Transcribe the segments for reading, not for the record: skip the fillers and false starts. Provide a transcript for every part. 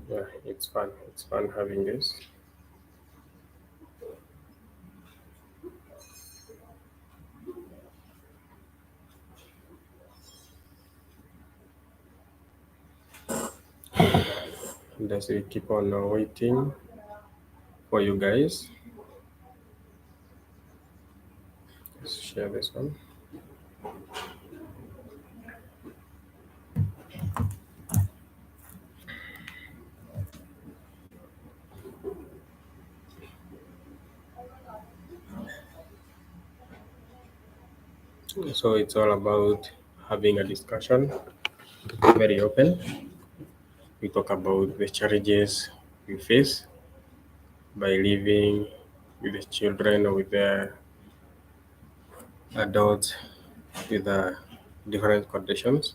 Yeah, it's fun. It's fun having this. And as we keep on waiting for you guys, let's share this one. So it's all about having a discussion, very open. We talk about the challenges we face by living with the children or with the adults with different conditions.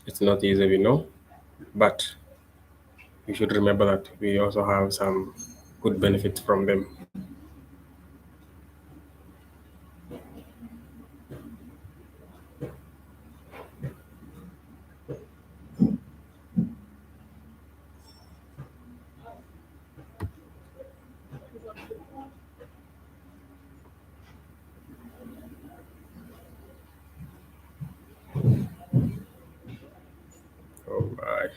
It's not easy, we know, but we should remember that we also have some good benefits from them. All right.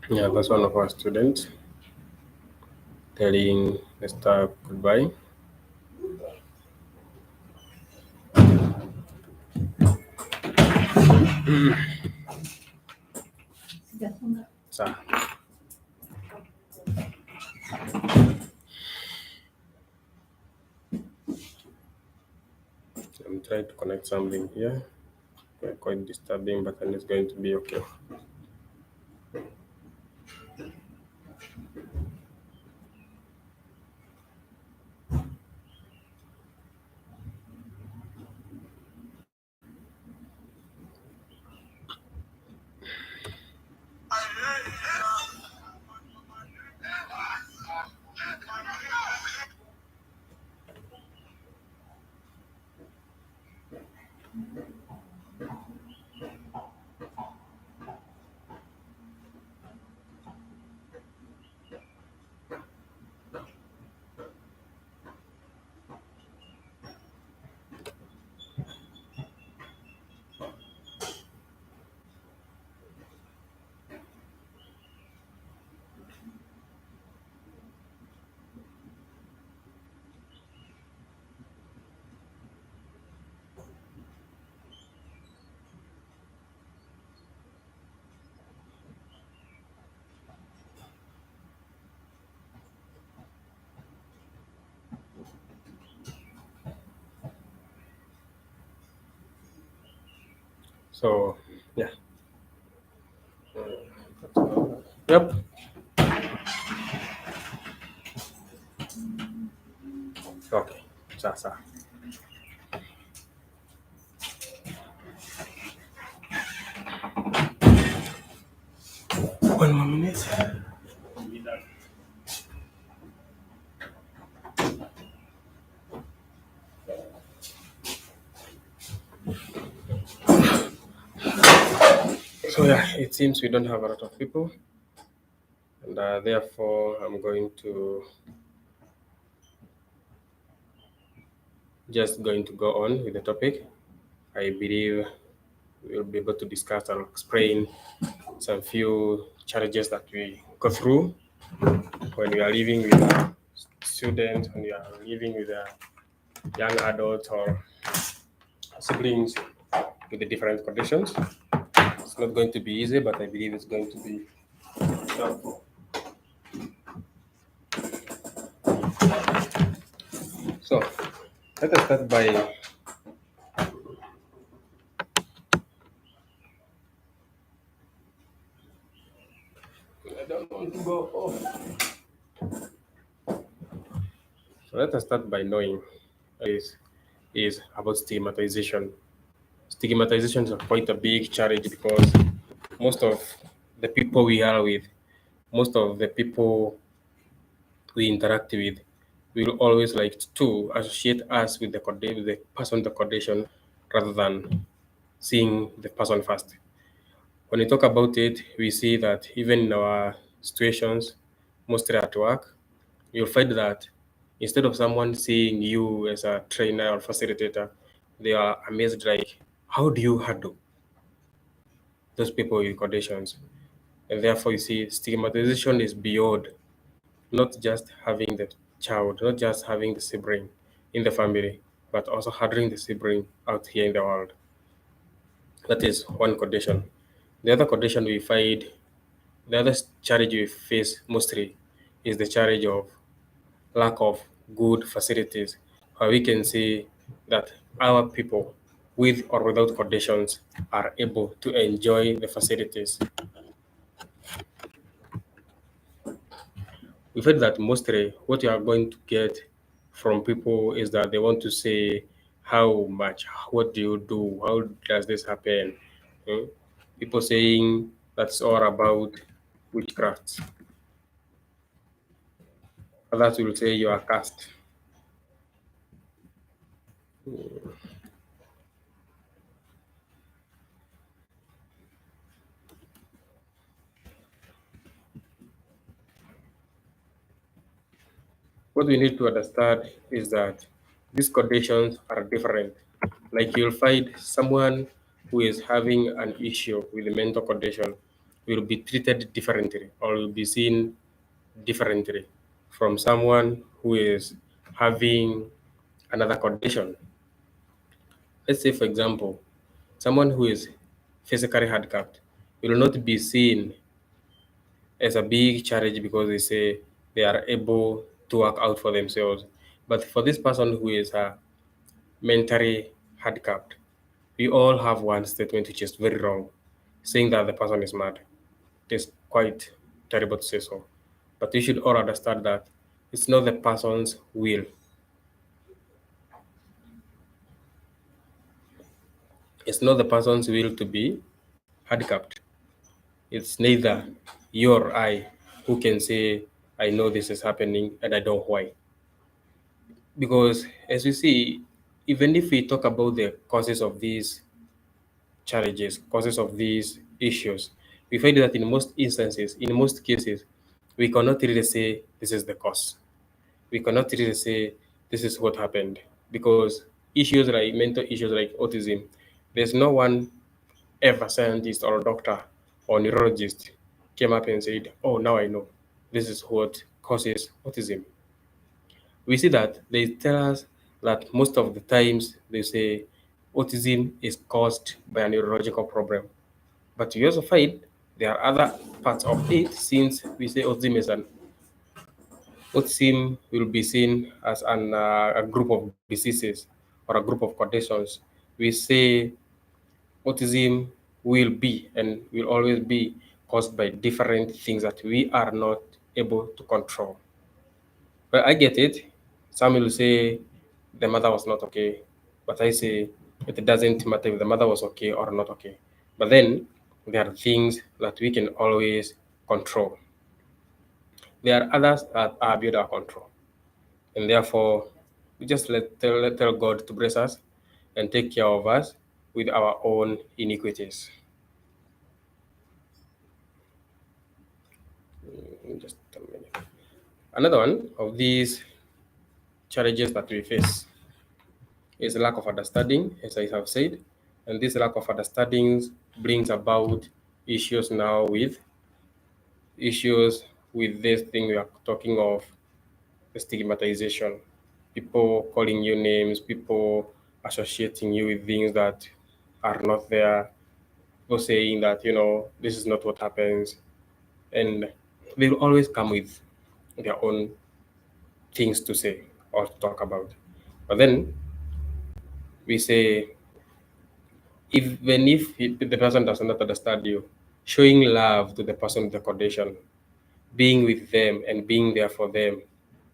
Yeah, that's one of our students telling the staff goodbye. So I'm trying to connect something here. Quite disturbing, but then it's going to be okay. So yeah. Yep. Okay. Sasa. 1 more minute. So yeah, it seems we don't have a lot of people, and therefore I'm going to just going to go on with the topic. I believe we'll be able to discuss and explain some few challenges that we go through when we are living with students, when we are living with young adults or siblings with the different conditions. It's not going to be easy, but I believe it's going to be helpful. So let us start by So let us start by knowing is is about stigmatization. Stigmatization is quite a big challenge because most of the people we are with, most of the people we interact with, will always like to associate us with with the person with the condition rather than seeing the person first. When we talk about it, we see that even in our situations, mostly at work, you'll find that instead of someone seeing you as a trainer or facilitator, they are amazed like, how do you handle those people with conditions? And therefore, you see, stigmatization is beyond not just having the child, not just having the sibling in the family, but also handling the sibling out here in the world. That is one condition. The other condition we find, the other challenge we face mostly is the challenge of lack of good facilities, where we can see that our people, with or without conditions, are able to enjoy the facilities. We feel that mostly what you are going to get from people is that they want to say how much, what do you do, how does this happen? Hmm? People saying that's all about witchcraft. Others will say you are cast. What we need to understand is that these conditions are different. Like you'll find someone who is having an issue with a mental condition will be treated differently or will be seen differently from someone who is having another condition. Let's say, for example, someone who is physically handicapped will not be seen as a big challenge because they say they are able to work out for themselves. But for this person who is mentally handicapped, we all have one statement which is very wrong, saying that the person is mad. It's quite terrible to say so. But we should all understand that it's not the person's will. It's not the person's will to be handicapped. It's neither you or I who can say, I know this is happening and I don't know why. Because as we see, even if we talk about the causes of these challenges, causes of these issues, we find that in most instances, in most cases, we cannot really say this is the cause. We cannot really say this is what happened because issues like mental issues like autism, there's no one ever scientist or doctor or neurologist came up and said, oh, now I know this is what causes autism. We see that they tell us that most of the times they say autism is caused by a neurological problem. But we also find there are other parts of it since we say autism will be seen as a group of diseases or a group of conditions. We say autism will be and will always be caused by different things that we are not able to control. Well, I get it. Some will say the mother was not okay, but I say it doesn't matter if the mother was okay or not okay. But then there are things that we can always control. There are others that are beyond our control, and therefore we just tell God to bless us and take care of us with our own iniquities. Just a minute. Another one of these challenges that we face is lack of understanding, as I have said, and this lack of understanding brings about issues now with issues with this thing we are talking of, the stigmatization. People calling you names, people associating you with things that are not there, people saying that, this is not what happens, and they will always come with their own things to say or to talk about. But then we say, even if the person does not understand you, showing love to the person with the condition being with them and being there for them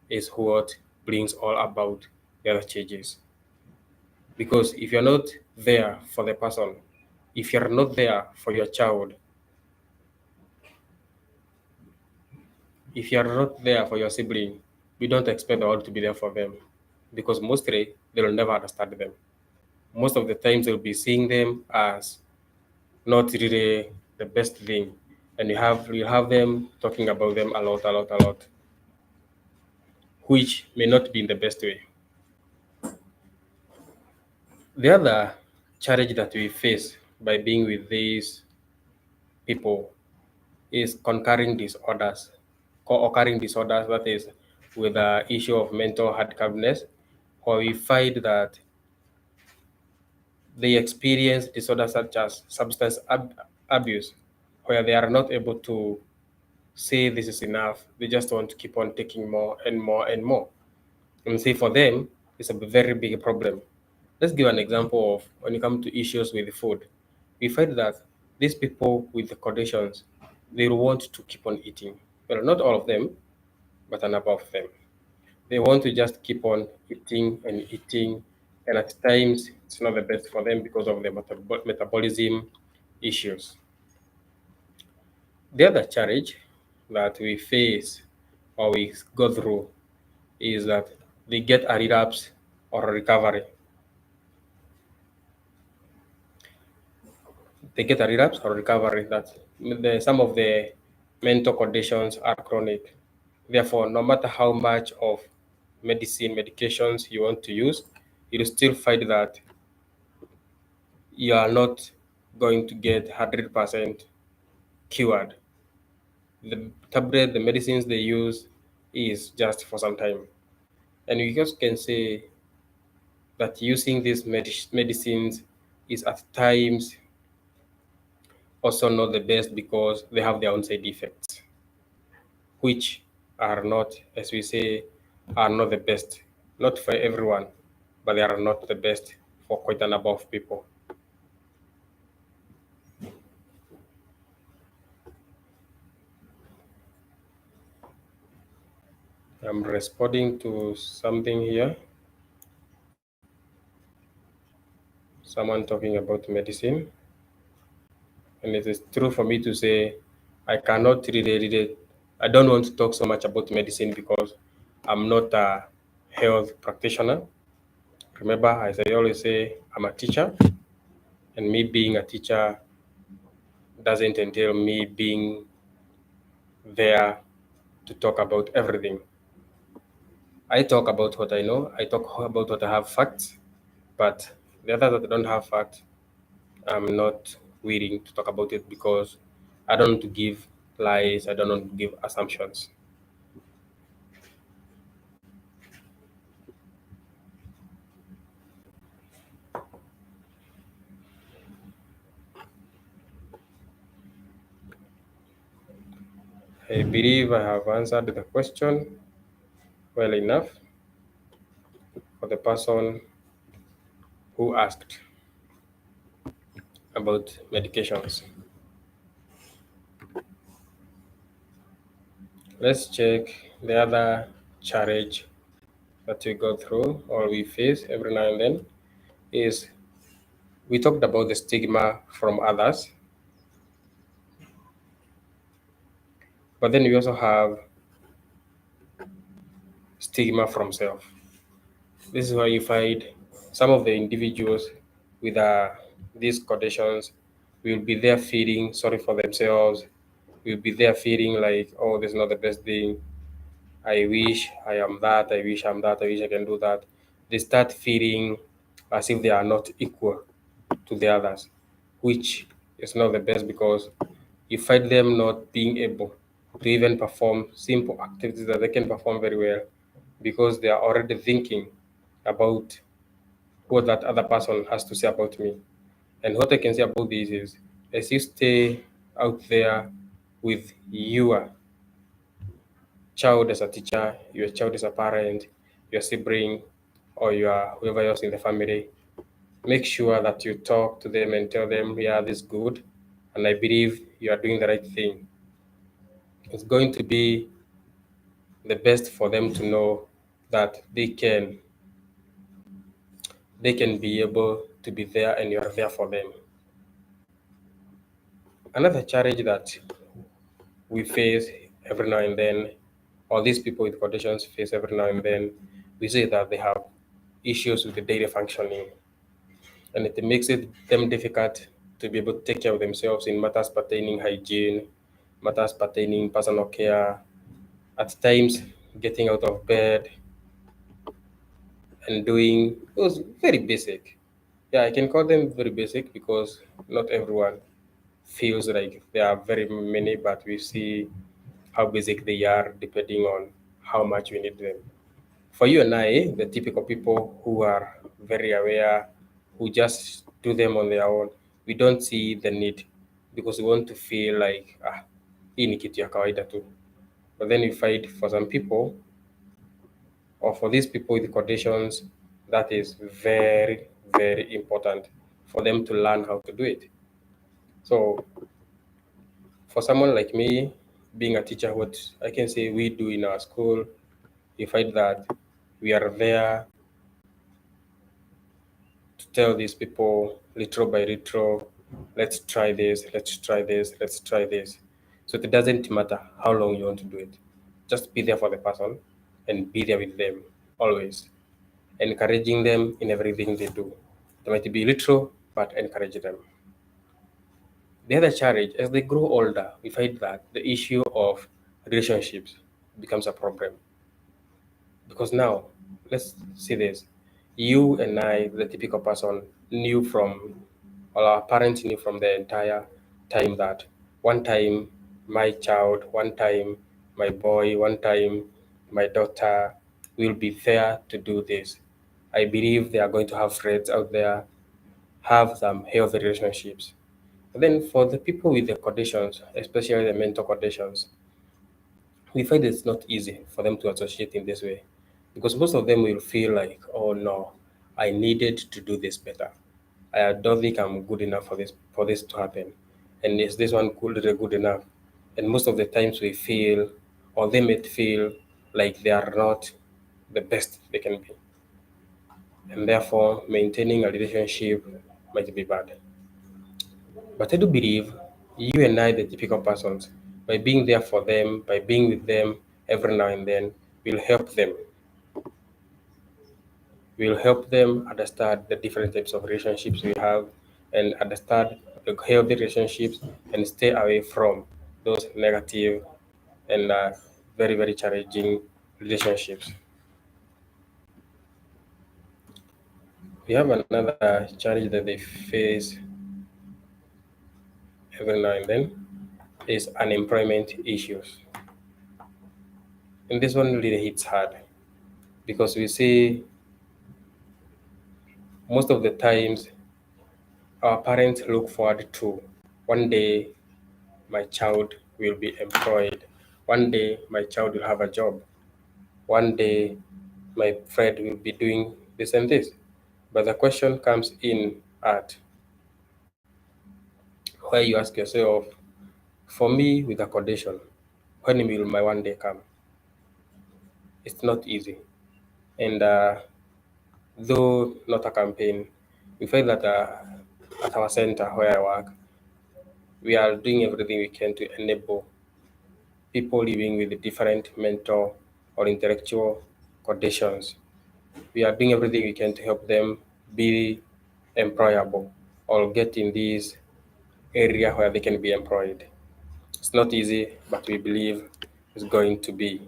is what brings all about the other changes. Because if you're not there for the person, if you're not there for your child, if you're not there for your sibling, we don't expect the world to be there for them. Because mostly they will never understand them. Most of the times they'll be seeing them as not really the best thing. And you have them talking about them a lot, which may not be in the best way. The other challenge that we face by being with these people is occurring disorders, that is, with the issue of mental handicapness, where we find that they experience disorders such as abuse, where they are not able to say this is enough. They just want to keep on taking more and more and more. And see, for them, it's a very big problem. Let's give an example of when it comes to issues with food. We find that these people with the conditions, they want to keep on eating. Well, not all of them, but a number of them. They want to just keep on eating and eating, and at times it's not the best for them because of the metabolism issues. The other challenge that we face or we go through is that they get a relapse or a recovery. They get a relapse or recovery that some of the mental conditions are chronic. Therefore, no matter how much of medications you want to use, you'll still find that you are not going to get 100% cured. The tablet, the medicines they use is just for some time. And we just can say that using these medicines is at times also not the best because they have their own side effects, which are not, as we say, are not the best. Not for everyone, but they are not the best for quite a number of people. I'm responding to something here. Someone talking about medicine. And it is true for me to say I cannot really, I don't want to talk so much about medicine because I'm not a health practitioner. Remember, as I always say, I'm a teacher, and me being a teacher doesn't entail me being there to talk about everything. I talk about what I know, I talk about what I have facts, but the others that don't have facts, I'm not willing to talk about it because I don't want to give lies, I don't want to give assumptions. I believe I have answered the question well enough for the person who asked about medications. Let's check the other challenge that we go through or we face every now and then is we talked about the stigma from others, but then we also have stigma from self. This is why you find some of the individuals with these conditions will be there feeling sorry for themselves, will be there feeling like, oh, this is not the best thing. I wish I am that, I wish I'm that, I wish I can do that. They start feeling as if they are not equal to the others, which is not the best because you find them not being able to even perform simple activities that they can perform very well because they are already thinking about what that other person has to say about me. And what I can say about this is as you stay out there with your child as a teacher, your child as a parent, your sibling, or your whoever else in the family, make sure that you talk to them and tell them, yeah, this is good, and I believe you are doing the right thing. It's going to be the best for them to know that they can be able to be there and you are there for them. Another challenge that we face every now and then, or these people with conditions face every now and then, we say that they have issues with the daily functioning, and it makes it them difficult to be able to take care of themselves in matters pertaining hygiene, matters pertaining personal care, at times getting out of bed and doing those very basic. Yeah, I can call them very basic because not everyone feels like there are very many, but we see how basic they are depending on how much we need them. For you and I, the typical people who are very aware, who just do them on their own, we don't see the need because we want to feel like, hii ni kitu ya kawaida tu. But then you find for some people, or for these people with conditions, that is very, very important for them to learn how to do it. So for someone like me, being a teacher, what I can say we do in our school, we find that we are there to tell these people little by little, let's try this, let's try this, let's try this. So it doesn't matter how long you want to do it. Just be there for the person and be there with them always, encouraging them in everything they do. It might be little, but encourage them. The other challenge, as they grow older, we find that the issue of relationships becomes a problem. Because now, let's see this. You and I, the typical person, knew from, or our parents knew from the entire time that one time my child, one time my boy, one time my daughter will be there to do this. I believe they are going to have friends out there, have some healthy relationships. And then for the people with the conditions, especially the mental conditions, we find it's not easy for them to associate in this way because most of them will feel like, oh no, I needed to do this better. I don't think I'm good enough for this to happen. And is this one good enough? And most of the times we feel, or they may feel like they are not the best they can be. And therefore maintaining a relationship might be bad. But I do believe you and I, the typical persons, by being there for them, by being with them every now and then, will help them. Will help them understand the different types of relationships we have and understand the healthy relationships and stay away from those negative and very, very challenging relationships. We have another challenge that they face every now and then is unemployment issues. And this one really hits hard because we see most of the times our parents look forward to one day my child will be employed, one day my child will have a job, one day my friend will be doing this and this. But the question comes in at where you ask yourself, for me with a condition, when will my one day come? It's not easy. And though not a campaign, we find that at our center where I work, we are doing everything we can to enable people living with different mental or intellectual conditions. We are doing everything we can to help them be employable or get in this area where they can be employed. It's not easy, but we believe it's going to be.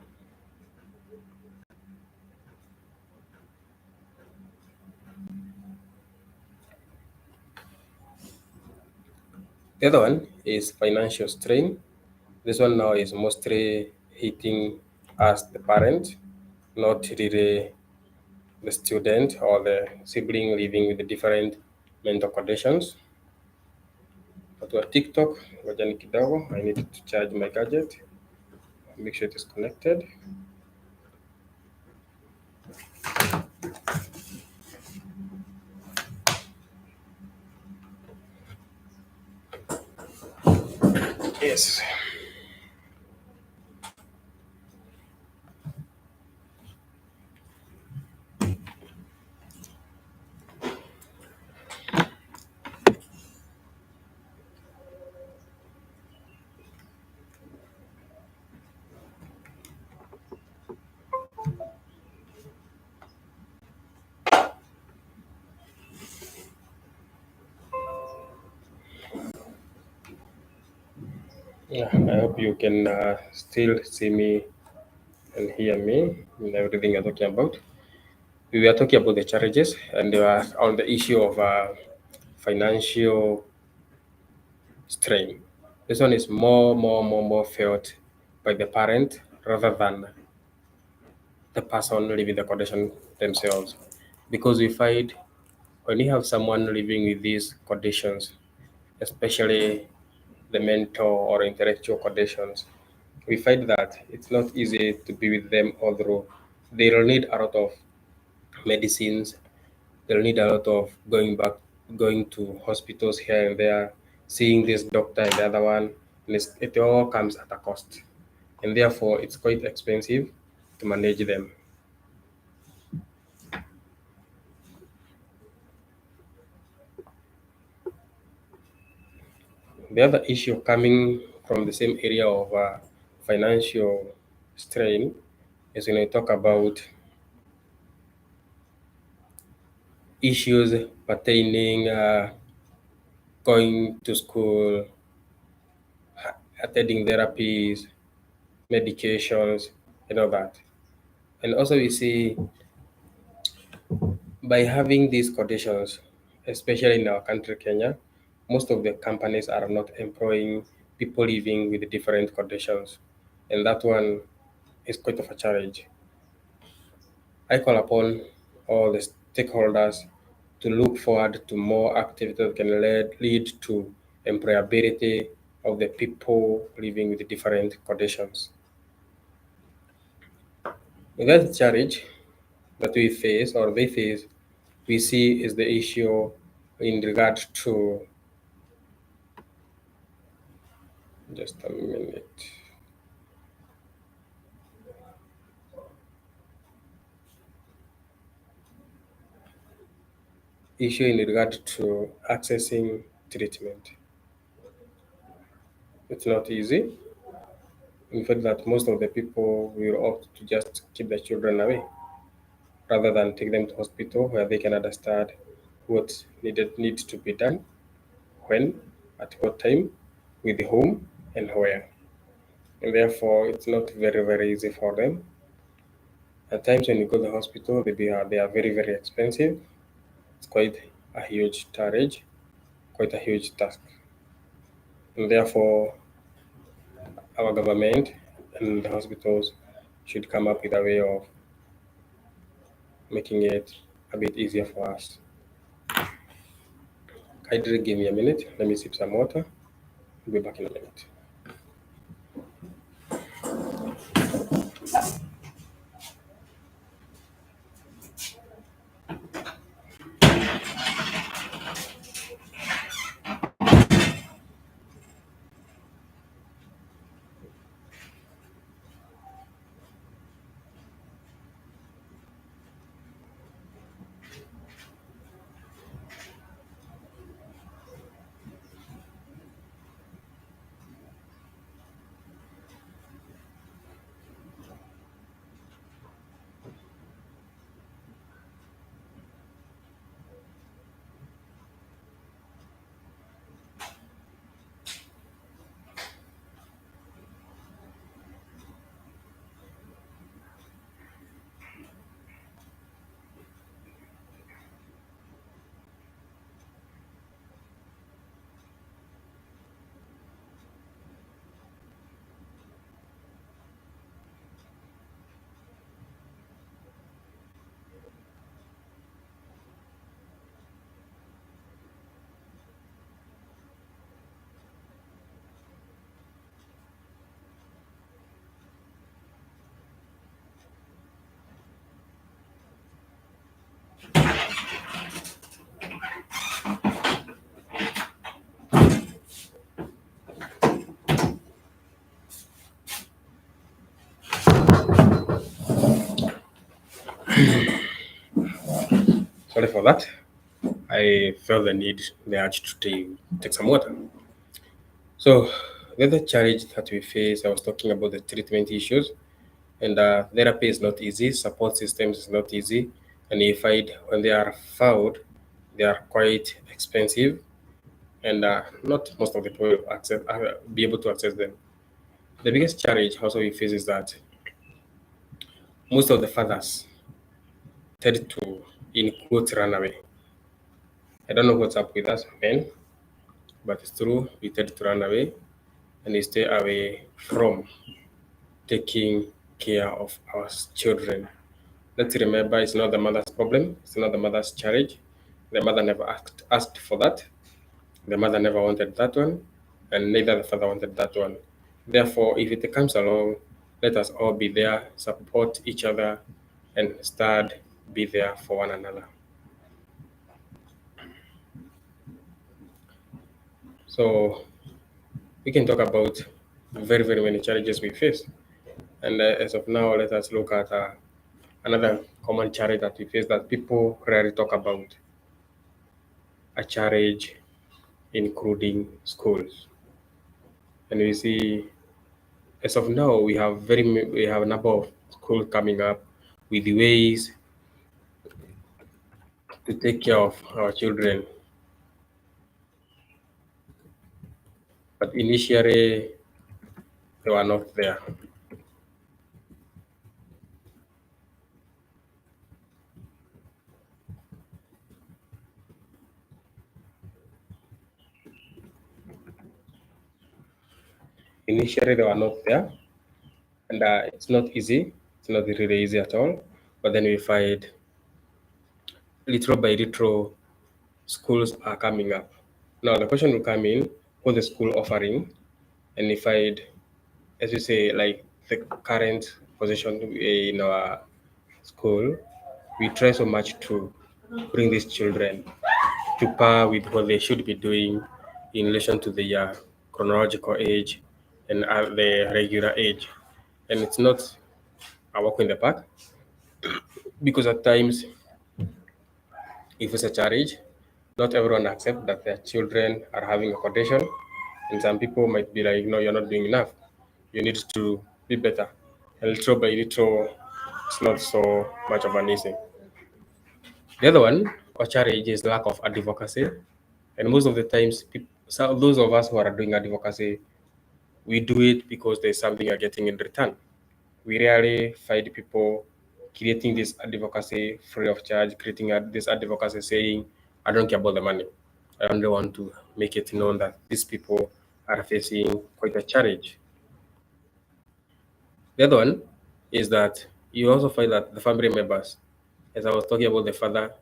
The other one is financial strain. This one now is mostly hitting us, the parent, not really the student or the sibling living with the different mental conditions. Watu wa TikTok, ngoja ni kidogo, I need to charge my gadget, make sure it is connected. Yes. Yeah, I hope you can still see me and hear me in everything you're talking about. We were talking about the challenges and on the issue of financial strain. This one is more felt by the parent rather than the person living the condition themselves. Because we find when you have someone living with these conditions, especially the mental or intellectual conditions, we find that it's not easy to be with them, although they'll need a lot of medicines, they'll need a lot of going to hospitals here and there, seeing this doctor and the other one, and it all comes at a cost. And therefore, it's quite expensive to manage them. The other issue coming from the same area of financial strain is when I talk about issues pertaining going to school, attending therapies, medications, and all that. And also, we see by having these conditions, especially in our country, Kenya, most of the companies are not employing people living with different conditions. And that one is quite of a challenge. I call upon all the stakeholders to look forward to more activities that can lead to employability of the people living with different conditions. That challenge that we face or they face, we see is the issue in regard to just a minute. Issue in regard to accessing treatment. It's not easy. In fact, that most of the people will opt to just keep the children away rather than take them to hospital where they can understand what needs to be done, when, at what time, with whom, and where. And therefore, it's not very easy for them. At times, when you go to the hospital, they are very expensive. It's quite a huge charge, quite a huge task. And therefore, our government and the hospitals should come up with a way of making it a bit easier for us. Kindly give me a minute. Let me sip some water. I'll be back in a minute. Sorry for that. I felt the urge to take some water. So, the other challenge that we face, I was talking about the treatment issues, and therapy is not easy, support systems is not easy, and you find when they are found, they are quite expensive, and not most of the people will be able to access them. The biggest challenge also we face is that most of the fathers tend to, in quotes, run away. I don't know what's up with us men, but it's true. We tend to run away and we stay away from taking care of our children. Let's remember it's not the mother's problem, it's not the mother's challenge. The mother never asked for that. The mother never wanted that one, and neither the father wanted that one. Therefore, if it comes along, let us all be there, support each other, and start be there for one another. So we can talk about very, very many challenges we face. And as of now, let us look at another common challenge that we face that people rarely talk about, a challenge including schools. And we see, as of now, we have a number of schools coming up with ways to take care of our children. But initially, they were not there. Initially, they were not there, and it's not easy. It's not really easy at all. But then we find little by little, schools are coming up. Now the question will come in: what the school offering? And if I, as you say, like the current position in our school, we try so much to bring these children to par with what they should be doing in relation to their chronological age and the regular age. And it's not a walk in the park because at times, if it's a challenge, not everyone accept that their children are having a condition, and some people might be like, "No, you're not doing enough. You need to be better." And little by little, it's not so much of an easy. The other one, or challenge, is lack of advocacy, and most of the times, so those of us who are doing advocacy, we do it because there's something you're getting in return. We rarely find people creating this advocacy free of charge, creating this advocacy saying, I don't care about the money. I only want to make it known that these people are facing quite a challenge. The other one is that you also find that the family members, as I was talking about the father,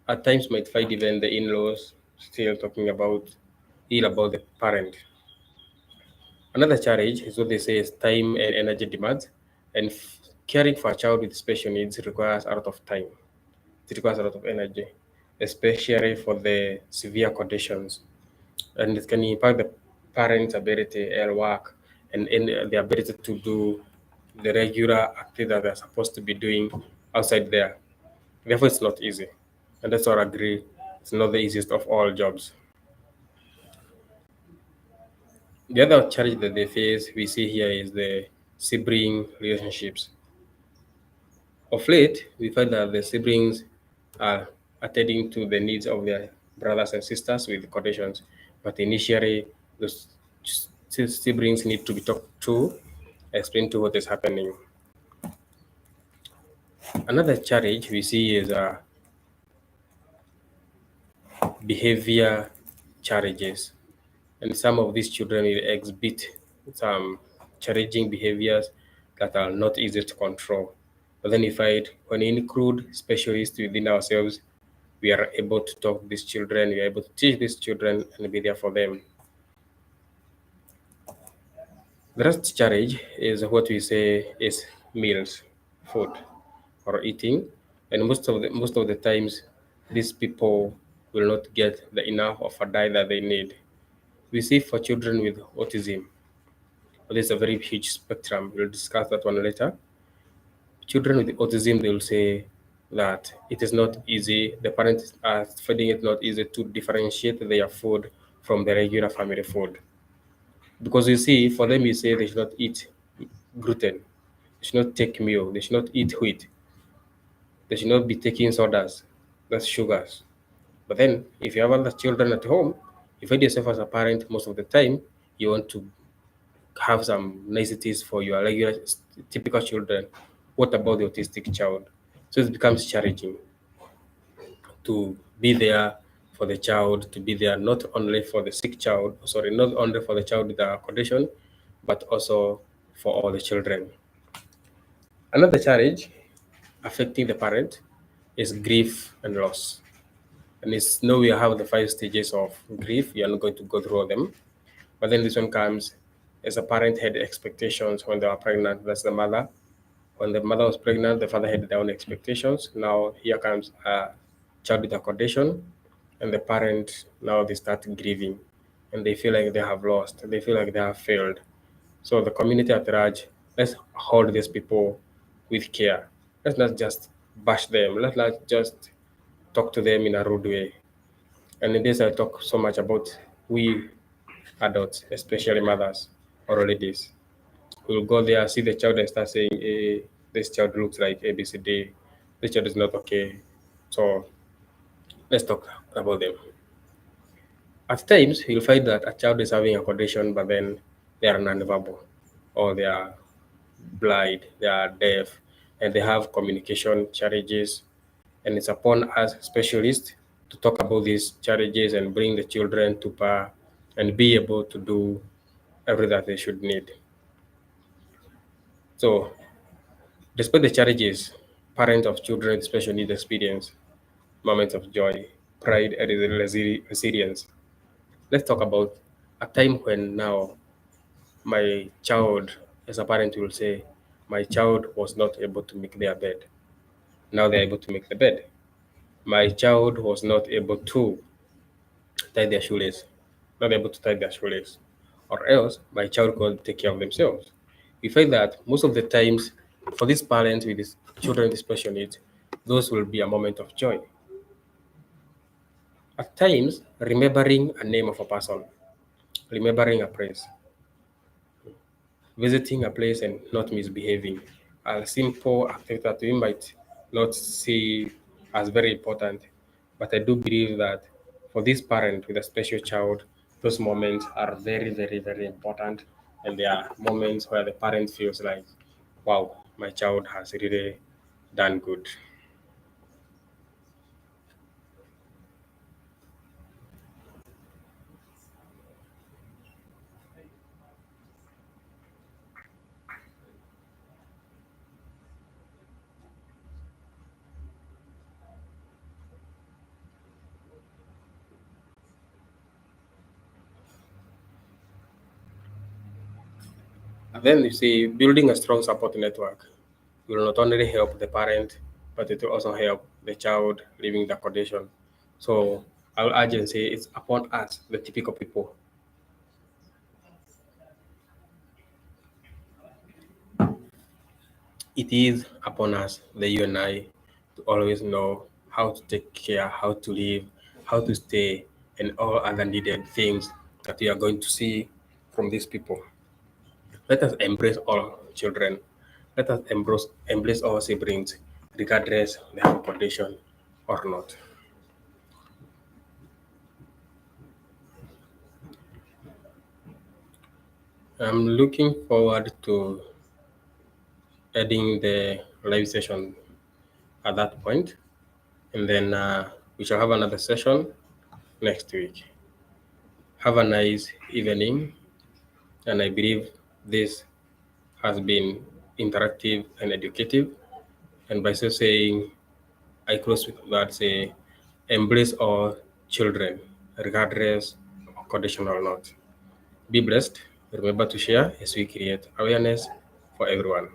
at times might find even the in laws still talking about ill about the parent. Another challenge is what they say is time and energy demands, and caring for a child with special needs requires a lot of time. It requires a lot of energy, especially for the severe conditions, and it can impact the parent's ability and work and the ability to do the regular activity that they're supposed to be doing outside there. Therefore, it's not easy, and that's what I agree. It's not the easiest of all jobs. The other challenge that they face, we see here, is the sibling relationships. Of late, we find that the siblings are attending to the needs of their brothers and sisters with conditions, but initially, those siblings need to be talked to, explained to what is happening. Another challenge we see is behavior challenges, and some of these children will exhibit some challenging behaviors that are not easy to control. But then, if I when we include specialists within ourselves, we are able to talk to these children, we are able to teach these children and be there for them. The rest challenge is what we say is meals, food, or eating, and most of the times, these people will not get the enough of a diet that they need. We see for children with autism, but it's a very huge spectrum. We'll discuss that one later. Children with autism, they will say that it is not easy. The parents are finding it not easy to differentiate their food from the regular family food. Because you see, for them, you say they should not eat gluten, they should not take milk, they should not eat wheat, they should not be taking sodas, that's sugars. But then, if you have other children at home, You find yourself as a parent most of the time, you want to have some niceties for your regular typical children. What about the autistic child? So it becomes challenging to be there for the child, to be there not only for the sick child, sorry, not only for the child with a condition, but also for all the children. Another challenge affecting the parent is grief and loss. And it's know we have the five stages of grief. You're not going to go through them. But then this one comes as a parent had expectations when they were pregnant. That's the mother. When the mother was pregnant, the father had their own expectations. Now here comes a child with a condition, and the parent now they start grieving, and they feel like they have lost. They feel like they have failed. So the community at large, let's hold these people with care. Let's not just bash them. Let's not just talk to them in a rude way. And in this, I talk so much about we adults, especially mothers or ladies. We'll go there, see the child, and start saying, hey, this child looks like ABCD. This child is not okay. So let's talk about them. At times, you'll find that a child is having a condition, but then they are nonverbal, or they are blind, they are deaf, and they have communication challenges. And it's upon us specialists to talk about these challenges and bring the children to par and be able to do everything that they should need. So, despite the challenges, parents of children with special needs experience moments of joy, pride, and resilience. Let's talk about a time when now my child, as a parent, will say, my child was not able to make their bed. Now they're able to make the bed. My child was not able to tie their shoelace, not able to tie their shoelace, or else my child could take care of themselves. We find that most of the times, for these parents with these children with special needs, those will be a moment of joy. At times, remembering a name of a person, remembering a place, visiting a place and not misbehaving, a simple activity that we might not see as very important. But I do believe that for this parent with a special child, those moments are very, very, very important. And they are moments where the parent feels like, wow, my child has really done good. And then you see, building a strong support network will not only help the parent, but it will also help the child living the condition. So I will urge and say it's upon us, the typical people. It is upon us, the you and I, to always know how to take care, how to live, how to stay, and all other needed things that we are going to see from these people. Let us embrace all children. Let us embrace all siblings, regardless they have a condition or not. I'm looking forward to adding the live session at that point, and then we shall have another session next week. Have a nice evening, and I believe this has been interactive and educative. And by so saying, I close with that say, embrace all children, regardless of condition or not. Be blessed. Remember to share as we create awareness for everyone.